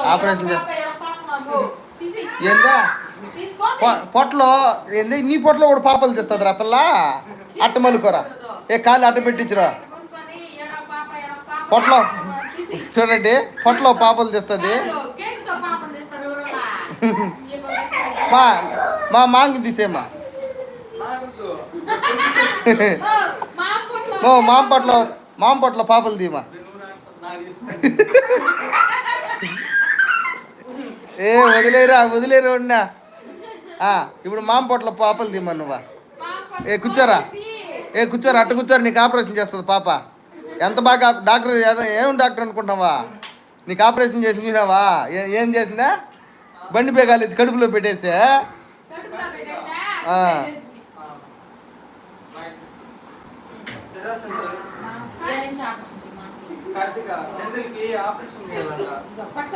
operation ఏందా పొట్టలో ఏంది నీ పొట్టలో కూడా పాపలు తెస్తుంది రా పిల్ల అట్ట మలుకోరా ఏ కాలు అట్ట పెట్టించురా పొట్టలో చూడండి పొట్టలో పాపలు తెస్తుంది మా మా మాంగి తీసేమ్మా మామ పొట్టలో పాపలు తీమా ఏ వదిలేరు ఉన్నా ఇప్పుడు మామ పొట్టలో పాపలు తీమా నువ్వా కూర్చోరా అట్ట కూర్చోరా నీకు ఆపరేషన్ చేస్తుంది పాప ఎంత బాగా డాక్టర్ ఏం డాక్టర్ అనుకుంటావా నీకు ఆపరేషన్ చేసి చూసినావా ఏం చేసిందా బండి బేగాలి కడుపులో పెట్టేసే